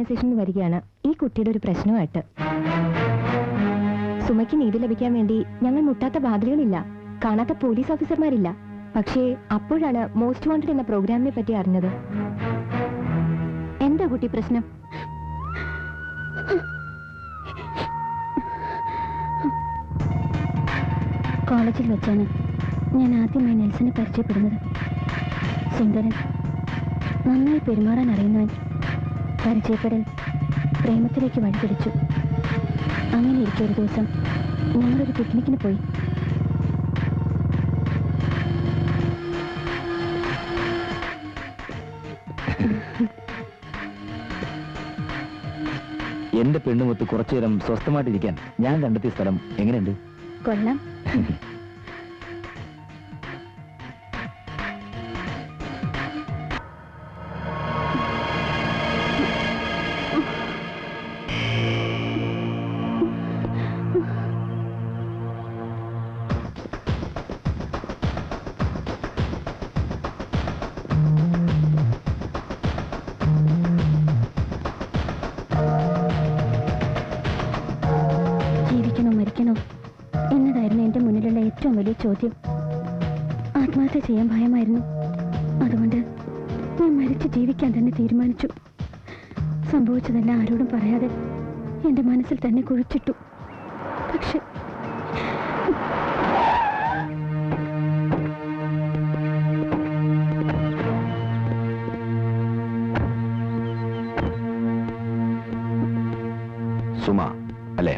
ഓർഗനൈസേഷനിൽ വരികയാണ് ഈ കുട്ടിയുടെ ഒരു പ്രശ്നമായിട്ട്. സുമയ്ക്ക് നീതി ലഭിക്കാൻ വേണ്ടി ഞങ്ങൾ മുട്ടാത്ത വാതിലുകളില്ല, കാണാത്ത പോലീസ് ഓഫീസർമാരില്ല. പക്ഷേ അപ്പോഴാണ് മോസ്റ്റ് വാണ്ടഡ് എന്ന പ്രോഗ്രാമിനെ പറ്റി അറിഞ്ഞത്. എന്താ കുട്ടി പ്രശ്നം? കോളേജിൽ വെച്ചാണ് ഞാൻ ആദ്യമായി നെൽസനെ പരിചയപ്പെടുന്നത്. സുന്ദരൻ, നന്നായി പെരുമാറാൻ അറിയുന്നവൻ. പരിചയപ്പെടൽ പ്രേമത്തിലേക്ക് വഴിപിടിച്ചു. അങ്ങനെ ഇരിക്കെ ഒരു ദിവസം ഞങ്ങളൊരു പിക്നിക്കിന് പോയി. എന്റെ പെണ്ണുമൊത്ത് കുറച്ചുനേരം സ്വസ്ഥമായിട്ടിരിക്കാൻ ഞാൻ കണ്ടെത്തിയ സ്ഥലം എങ്ങനെയുണ്ട്? കൊള്ളാം. എന്നതായിരുന്നു എന്റെ മുന്നിലുള്ള ഏറ്റവും വലിയ ചോദ്യം. ആത്മഹത്യ ചെയ്യാൻ ഭയമായിരുന്നു. അതുകൊണ്ട് ഞാൻ മരിച്ച് ജീവിക്കാൻ തന്നെ തീരുമാനിച്ചു. സംഭവിച്ചതെല്ലാം ആരോടും പറയാതെ എന്റെ മനസ്സിൽ തന്നെ കുഴിച്ചിട്ടു. പക്ഷെ സുമ അല്ലേ?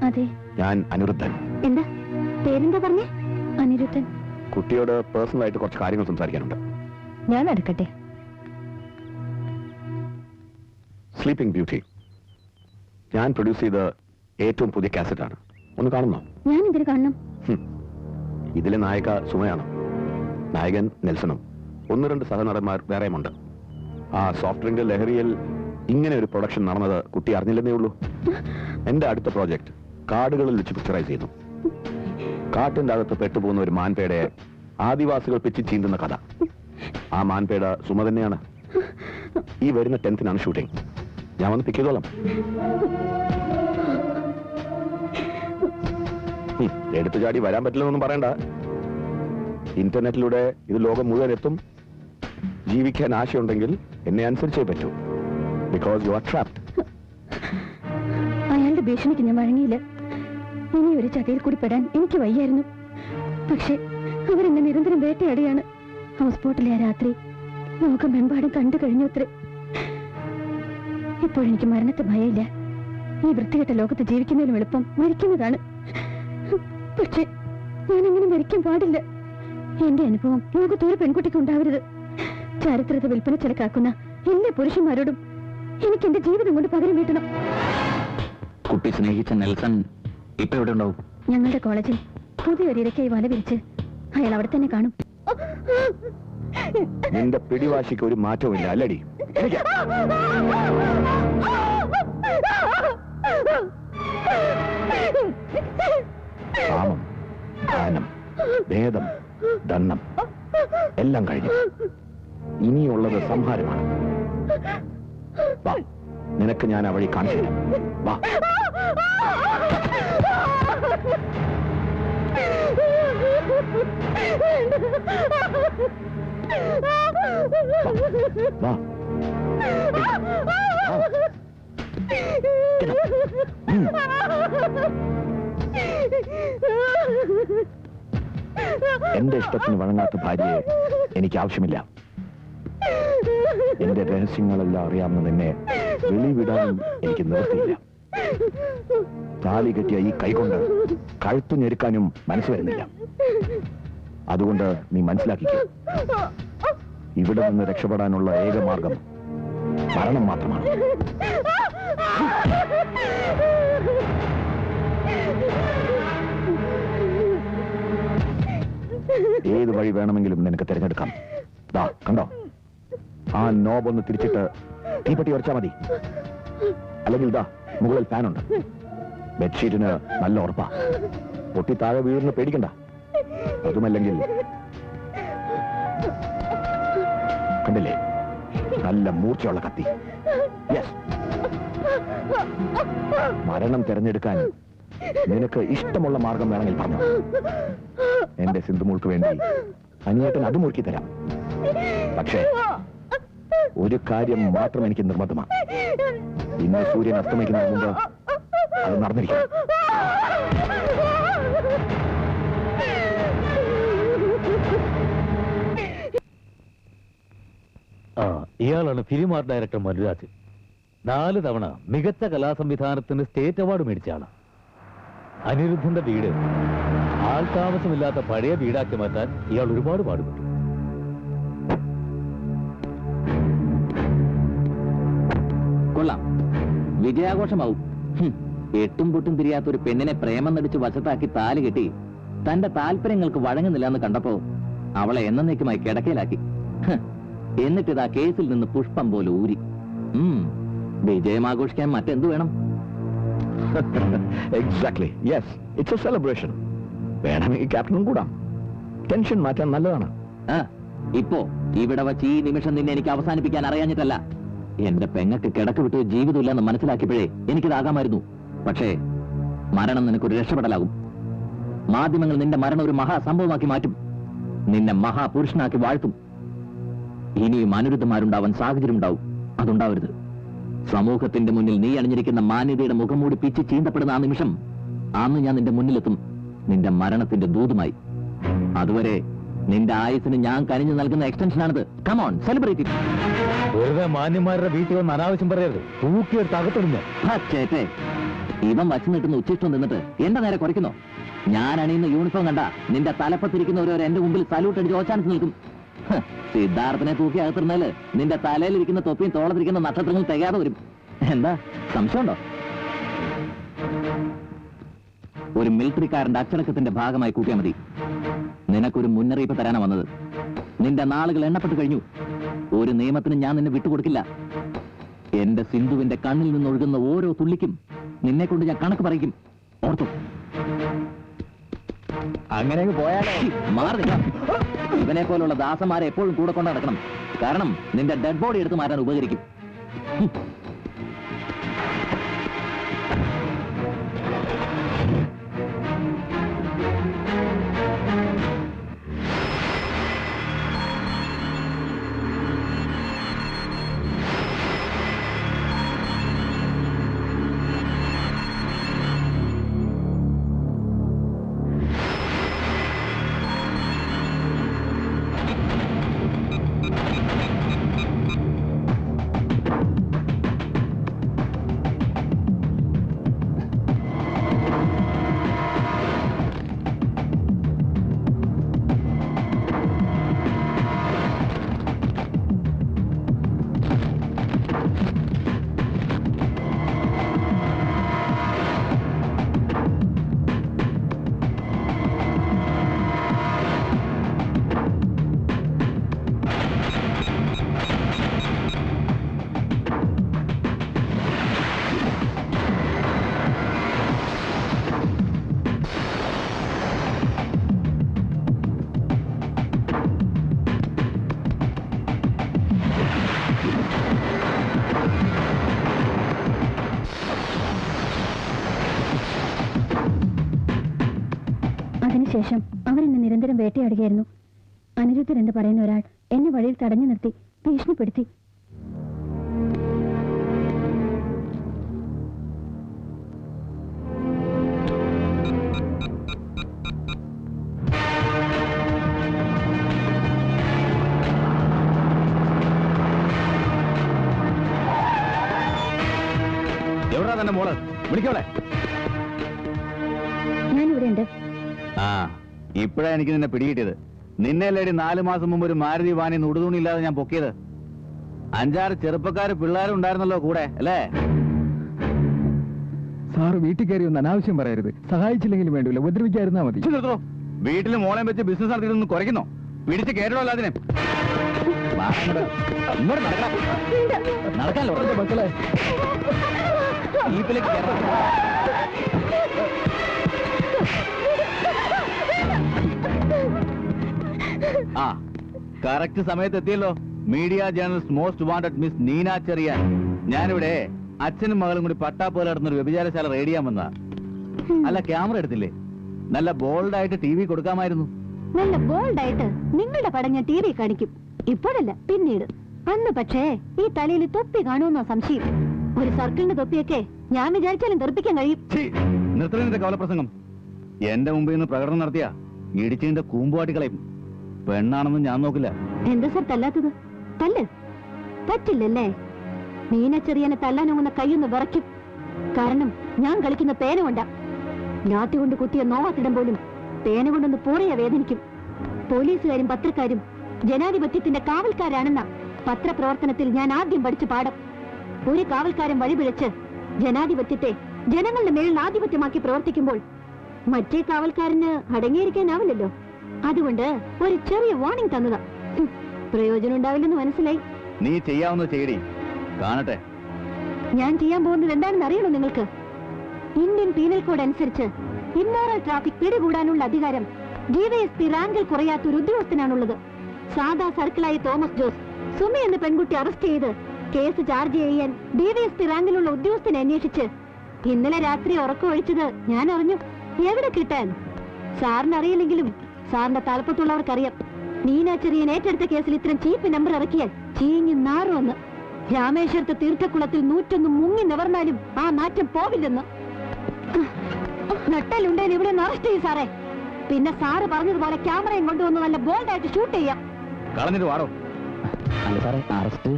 അതെ, ഞാൻ അനിരുദ്ധൻ. എന്താ പേരെന്താ പറഞ്ഞേ? അനിരുദ്ധൻ. കുട്ടിയോട് പേഴ്സണൽ ആയിട്ട് കുറച്ച് കാര്യങ്ങൾ സംസാരിക്കാനുണ്ട്. ഞാൻ നടക്കട്ടെ. സ്ലീപ്പിംഗ് ബ്യൂട്ടി ഞാൻ പ്രൊഡ്യൂസ് ചെയ്ത ഏറ്റവും പുതിയ കാസറ്റാണ്. ഒന്ന് കാണുന്നോ? ഞാൻ ഇതിൽ കാണണം. ഇതിലെ നായിക സുമയാണ്, നായകൻ നെൽസണും, 1-2 സഹനടന്മാർ വേറെയുമുണ്ട്. ആ സോഫ്റ്റ് ഡ്രിങ്ക് ലഹരിയിൽ ഇങ്ങനെ ഒരു പ്രൊഡക്ഷൻ നടന്നത് കുട്ടി അറിഞ്ഞില്ലെന്നേ ഉള്ളൂ. എന്റെ അടുത്ത പ്രോജക്റ്റ് കാടുകളിൽ വെച്ച് പിക്ചറൈസ് ചെയ്യുന്നു. കാട്ടിന്റെ അകത്ത് പെട്ടുപോകുന്ന ഒരു മാൻപേടയെ ആദിവാസികൾ പിച്ചി ചീന്തുന്ന കഥ. ആ മാൻപേട സുമ തന്നെയാണ്. ഈ വരുന്ന 10th ഷൂട്ടിംഗ്. ഞാൻ വന്ന് പിക്ക് ചെയ്തോളാം. എടുത്തു ചാടി വരാൻ പറ്റില്ലെന്നൊന്നും പറയണ്ട. ഇന്റർനെറ്റിലൂടെ ഇത് ലോകം മുഴുവൻ എത്തും. ജീവിക്കാൻ ആശയുണ്ടെങ്കിൽ എന്നെ അനുസരിച്ചേ പറ്റൂ. Because you are trapped. അയാളുടെ ഭീഷണിക്ക് ഞാൻ വഴങ്ങിയില്ല. ഇനി ഒരു ചതിയിൽ കൂടി പെടാൻ എനിക്ക് വയ്യായിരുന്നു. പക്ഷെ അവരെന്നെ നിരന്തരം വേട്ടയാടുകയാണ്. ഹൗസ് ബോട്ടിലെ ആ രാത്രി ലോകമെമ്പാടും കണ്ടു കഴിഞ്ഞത്രേ. ഇപ്പോഴെനിക്ക് മരണത്തെ ഭയമില്ല. ഈ വൃത്തികെട്ട ലോകത്ത് ജീവിക്കുന്നതിനും എളുപ്പം മരിക്കുന്നതാണ്. പക്ഷെ ഞാനെങ്ങനെ മരിക്കാൻ പാടില്ല. എന്റെ അനുഭവം ലോകത്തൊരു പെൺകുട്ടിക്ക് ഉണ്ടാവരുത്. ചരിത്രത്തെ വിൽപ്പന ചിലക്കാക്കുന്ന എല്ലാ പുരുഷന്മാരോടും എനിക്ക് എന്റെ ജീവിതം കൊണ്ട് പകരം വീട്ടണം. കുട്ടി സ്നേഹിച്ച നെൽസൺ ഇപ്പൊ എവിടെ ഉണ്ടാവും? ഞങ്ങളുടെ കോളേജിൽ പുതിയൊരു ഇരക്കായി വല വിരിച്ച് അയാൾ അവിടെ തന്നെ കാണും. നിന്റെ പിടിവാശിക്ക് ഒരു മാറ്റവും ഇല്ല അല്ലടി? കാമം, ദാനം, ഭേദം, ദണ്ണം എല്ലാം കഴിഞ്ഞു. ഇനിയുള്ളത് സംഹാരമാണ്. വാ, നിനക്ക് ഞാൻ ആ വഴി കാണിച്ചു തരാം. വാ. വാ. എന്റെ ഇഷ്ടത്തിന് വഴങ്ങാത്ത ഭാര്യയെ എനിക്ക് ആവശ്യമില്ല. എന്റെ രഹസ്യങ്ങളെല്ലാം അറിയാവുന്ന നിന്നെ വെളിവിടാനും എനിക്ക് നിവൃത്തിയില്ല. താലി കെട്ടിയ ഈ കൈകൊണ്ട് കഴുത്തു ഞെരുക്കാനും മനസ്സ് വരുന്നില്ല. അതുകൊണ്ട് നീ മനസ്സിലാക്കിക്കോ, ഇവിടെ നിന്ന് രക്ഷപ്പെടാനുള്ള ഏക മാർഗം മരണം മാത്രമാണ്. ഏത് വഴി വേണമെങ്കിലും നിനക്ക് തിരഞ്ഞെടുക്കാം. ദാ കണ്ടോ, ആ നോബൊന്ന് തിരിച്ചിട്ട് തീപ്പെട്ടി ഉറച്ചാ മതി. അല്ലെങ്കിൽ ദാ മുകളിൽ ഫാനുണ്ട്. ബെഡ്ഷീറ്റിന് നല്ല ഉറപ്പാ. പൊട്ടി താഴെ വീഴുന്ന പേടിക്കണ്ട. അതുമല്ലെങ്കിൽ കണ്ടില്ലേ, നല്ല മൂർച്ചയുള്ള കത്തി. യെസ്. മരണം തിരഞ്ഞെടുക്കാൻ നിനക്ക് ഇഷ്ടമുള്ള മാർഗം വേണമെങ്കിൽ പറഞ്ഞു. എന്റെ സിന്ധുമോൾക്ക് വേണ്ടി അനിയേട്ടൻ അതും ഒരുക്കി തരാം. പക്ഷേ ഒരു കാര്യം മാത്രം എനിക്ക് നിർബന്ധമാണ്. ഇന്ന് സൂര്യൻ അസ്തമിക്കുന്നതിന് മുമ്പ് അത് നടന്നിരിക്കും. ഇയാളാണ് ഫിലിം ആർട്ട് ഡയറക്ടർ മനുരാജ്. 4 തവണ മികച്ച കലാസംവിധാനത്തിന് സ്റ്റേറ്റ് അവാർഡ് മേടിച്ച ആളാണ്. അനിരുദ്ധന്റെ വീട് ആൾതാമസമില്ലാത്ത പഴയ വീടാക്കി മാറ്റാൻ ഇയാൾ ഒരുപാട് പാടുപെട്ടു. കൊള്ളാം, വിജയാഘോഷമാവും. എട്ടും പൊട്ടും തിരിയാത്ത ഒരു പെണ്ണിനെ പ്രേമം നടിച്ച് വശത്താക്കി താലി കെട്ടി തന്റെ താല്പര്യങ്ങൾക്ക് വഴങ്ങുന്നില്ല എന്ന് കണ്ടപ്പോ അവളെ എന്നേക്കുമായി കിടക്കയിലാക്കി. എന്നിട്ടിതാ കേസിൽ നിന്ന് പുഷ്പം പോലെ ഊരി. വിജയം ആഘോഷിക്കാൻ മറ്റെന്ത് വേണം? Exactly, yes, it's A celebration. വേണമെങ്കിൽ ക്യാപ്റ്റനും കൂടാം. ടെൻഷൻ മാറ്റാൻ നല്ലതാണ്. ഇപ്പോ ഇവിടെ വച്ച് ഈ നിമിഷം നിന്നെ എനിക്ക് അവസാനിപ്പിക്കാൻ അറിയാഞ്ഞിട്ടല്ല. എന്റെ പെങ്ങക്ക് കിടക്ക് വിട്ട് ജീവിതമില്ലെന്ന് മനസ്സിലാക്കിയപ്പോഴേ എനിക്കിതാകാമായിരുന്നു. പക്ഷേ മരണം നിനക്കൊരു രക്ഷപ്പെടലാകും. മാധ്യമങ്ങൾ നിന്റെ മരണം ഒരു മഹാസംഭവമാക്കി മാറ്റും. നിന്നെ മഹാപുരുഷനാക്കി വാഴ്ത്തും. ഇനിയും അനിരുദ്ധമാരുണ്ടാവാൻ സാഹചര്യം ഉണ്ടാവും. അതുണ്ടാവരുത്. സമൂഹത്തിന്റെ മുന്നിൽ നീ അണിഞ്ഞിരിക്കുന്ന മാന്യതയുടെ മുഖം മൂടി പിച്ച് ചീന്തപ്പെടുന്ന ആ നിമിഷം, അന്ന് ഞാൻ നിന്റെ മുന്നിലെത്തും, നിന്റെ മരണത്തിന്റെ ദൂതുമായി. അതുവരെ നിന്റെ ആയുസിന് ഞാൻ കനിഞ്ഞു നൽകുന്ന എക്സ്റ്റൻഷനാണിത്. Come on, celebrate it. വെറുതെ മാന്യന്മാരുടെ വീട്ടിൽ വന്ന് അനാവശ്യം പറയരുത്. തൂക്കിയെടുത്ത് അകത്തിടുന്നു. ചേട്ടേ, ഇവൻ വച്ചു നീട്ടുന്ന ഉച്ചിഷ്ടം നിന്നിട്ട് എന്റെ നേരെ കുറയ്ക്കുന്നോ? ഞാൻ അണിയുന്ന യൂണിഫോം കണ്ട നിന്റെ തലപ്പത്തിരിക്കുന്നവരോ എന്റെ മുമ്പിൽ സല്യൂട്ട് അടിച്ച് ഓച്ചാനിച്ച് നിൽക്കും. സിദ്ധാർത്ഥനെ തൂക്കി അകത്തിരുന്നാല് നിന്റെ തലയിലിരിക്കുന്ന തൊപ്പിയും തോളത്തിരിക്കുന്ന നക്ഷത്രങ്ങൾ തികയാതെ വരും. എന്താ സംശയമുണ്ടോ? ഒരു മിലിറ്ററിക്കാരന്റെ അച്ചടക്കത്തിന്റെ ഭാഗമായി കൂട്ടിയാൽ മതി. നിനക്കൊരു മുന്നറിയിപ്പ് തരാനാ വന്നത്. നിന്റെ നാളുകൾ എണ്ണപ്പെട്ട് കഴിഞ്ഞു. ഒരു നിയമത്തിന് ഞാൻ നിന്നെ വിട്ടുകൊടുക്കില്ല. എന്റെ സിന്ധുവിന്റെ കണ്ണിൽ നിന്നൊഴുകുന്ന ഓരോ തുള്ളിക്കും നിന്നെ കൊണ്ട് ഞാൻ കണക്ക് പറയിക്കും. ഓർത്തു. അങ്ങനെ പോയാലോ? മാറി നിൽക്കാം. ഇവനെ പോലുള്ള ദാസന്മാരെ എപ്പോഴും കൂടെ കൊണ്ട് നടക്കണം. കാരണം നിന്റെ ഡെഡ് ബോഡി എടുത്ത് മാറ്റാൻ ഉപകരിക്കും. അതിനുശേഷം അവരെന്നെ നിരന്തരം വേട്ടയാടുകയായിരുന്നു. അനിരുദ്ധൻ എന്ന് പറയുന്ന ഒരാൾ എന്നെ വഴിയിൽ തടഞ്ഞു നിർത്തി ഭീഷണിപ്പെടുത്തി. എവിടാ തന്നെ മോള്? വിളിക്കോളെ. ഞാനിവിടെ ഉണ്ട്. ഇപ്പഴാ എനിക്ക് നിന്നെ പിടികിട്ടിയത്. നിന്നെ ലേടി 4 മാസം മുമ്പ് ഒരു മാരുതി വാനി ഉടുതുണിയില്ലാതെ ഞാൻ പൊക്കിയത്. 5-6 ചെറുപ്പക്കാര് പിള്ളേരും ഉണ്ടായിരുന്നല്ലോ കൂടെ, അല്ലേ? സാറ് വീട്ടിൽ കയറി ഒന്ന് അനാവശ്യം പറയരുത്. സഹായിച്ചില്ലെങ്കിലും വേണ്ടില്ല, ഉപദ്രവിക്കാതിരുന്നാ മതി. വീട്ടിൽ മോളെ വെച്ച് ബിസിനസ് നടത്തിയിട്ടൊന്ന് കുറയ്ക്കുന്നോ? പിടിച്ച് കേട്ടോ അതിനെ. നടക്കാലോ മക്കളെ. ജീപ്പിലേക്ക് കയറാം. കറക്റ്റ് സമയത്ത് എത്തിയല്ലോ. Media journalist most wanted miss Neena Cherian. ഞാനിവിടെ അച്ഛനും മകളും കൂടി പട്ടാ പോലെ നടന്നൊരു വ്യഭിചാരശാല റെയ്ഡ് ചെയ്യാൻ വന്നതാ. അല്ല, ക്യാമറ എടുത്തില്ലേ? നല്ല ബോൾഡായിട്ട് ടി വി കൊടുക്കാമായിരുന്നു. നല്ല ബോൾഡായിട്ട് നിങ്ങളുടെ പടം ഞാൻ ടി വി കാണിക്കും. ഇപ്പോഴല്ല, പിന്നീട്. അന്ന് പക്ഷേ ഈ തലയിൽ തൊപ്പി കാണുമെന്നോ സംശയം. ഒരു സർക്കിളിന്റെ തൊപ്പിയൊക്കെ ഞാൻ വിചാരിച്ചാലും തെറിപ്പിക്കാൻ കഴിയും. നിർത്തലിന്റെ കവലപ്രസംഗം. എന്റെ മുമ്പിൽ നിന്ന് പ്രകടനം നടത്തിയ ഇടിച്ചിന്റെ കൂമ്പുവാട്ടികളെയും. പെണ്ണാണെന്നും ഞാൻ നോക്കില്ല. എന്താ സാർ തല്ലാത്തത്? തല്ല് പറ്റില്ലല്ലേ? മീനച്ചെറിയനെ തല്ലാനൊങ്ങുന്ന കൈയൊന്ന് വിറയ്ക്കും. കാരണം ഞാൻ കളിക്കുന്ന പേന കൊണ്ടാ. ലാത്തി കൊണ്ട് കുത്തിയ നോവാത്തിടം പോലും പേന കൊണ്ടൊന്ന് പൂറയ വേദനിക്കും. പോലീസുകാരും പത്രക്കാരും ജനാധിപത്യത്തിന്റെ കാവൽക്കാരാണെന്ന പത്രപ്രവർത്തനത്തിൽ ഞാൻ ആദ്യം പഠിച്ച പാഠം. ഒരു കാവൽക്കാരൻ വഴിപിഴച്ച് ജനാധിപത്യത്തെ ജനങ്ങളുടെ മേളിൽ ആധിപത്യമാക്കി പ്രവർത്തിക്കുമ്പോൾ മറ്റേ കാവൽക്കാരന് അടങ്ങിയിരിക്കാനാവില്ലല്ലോ. അതുകൊണ്ട് ഒരു ചെറിയ വാർണിംഗ് തന്നതാ. പ്രയോജനം ഉണ്ടാവില്ലെന്ന് മനസ്സിലായി. നീ ചെയ്യാവുന്നത് ചെയ്യടി, കാണട്ടെ. ഞാൻ ചെയ്യാൻ പോകുന്നത് എന്താണെന്ന് അറിയണോ നിങ്ങൾക്ക്? ഇന്ത്യൻ പീനൽ കോഡ് അനുസരിച്ച് ഇമ്മോറൽ ട്രാഫിക് പിടികൂടാനുള്ള അധികാരം ഡിവൈഎസ്പി റാങ്കിൽ കുറയാത്ത ഒരു ഉദ്യോഗസ്ഥനാണുള്ളത്. സാധാ സർക്കിളായ തോമസ് ജോസ് സുമി എന്ന പെൺകുട്ടി അറസ്റ്റ് ചെയ്ത് കേസ് ചാർജ് ചെയ്യാൻ ഡിവൈഎസ്പി റാങ്കിലുള്ള ഉദ്യോഗസ്ഥനെ അന്വേഷിച്ച് ഇന്നലെ രാത്രി ഉറക്കമൊഴിച്ചത് ഞാൻ അറിഞ്ഞു. എവിടെ കിട്ടാൻ? സാറിന് അറിയില്ലെങ്കിലും സാറിന്റെ തലപ്പത്തുള്ളവർക്കറിയാം. നീന ചെറിയൻ ഏറ്റെടുത്ത കേസിൽ ഇത്രയും ചീപ്പ് നമ്പർ ഇറക്കിയാൽ ചീഞ്ഞു നാറുമെന്ന്. രാമേശ്വരത്തെ തീർത്ഥക്കുളത്തിൽ 101 മുങ്ങി നിവർന്നാലും ആ നാറ്റം പോവില്ലെന്ന്. നട്ടലുണ്ടേൽ ഇവിടെ അറസ്റ്റ് ചെയ്യും സാറേ. പിന്നെ സാറ് പറഞ്ഞതുപോലെ ക്യാമറയും കൊണ്ടുവന്ന് നല്ല ബോൾഡായിട്ട് ഷൂട്ട് ചെയ്യാം. കളഞ്ഞിട്ട് വാടോ. അല്ല സാറേ, അറസ്റ്റ്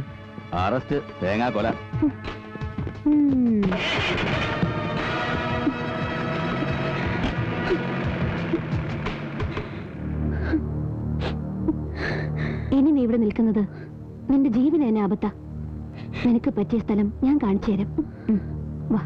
അറസ്റ്റ് തേങ്ങാ കൊല. ഇനി നീ ഇവിടെ നിൽക്കുന്നത് നിന്റെ ജീവന് തന്നെ ആപത്താ. നിനക്ക് പറ്റിയ സ്ഥലം ഞാൻ കാണിച്ചു തരാം. വാ.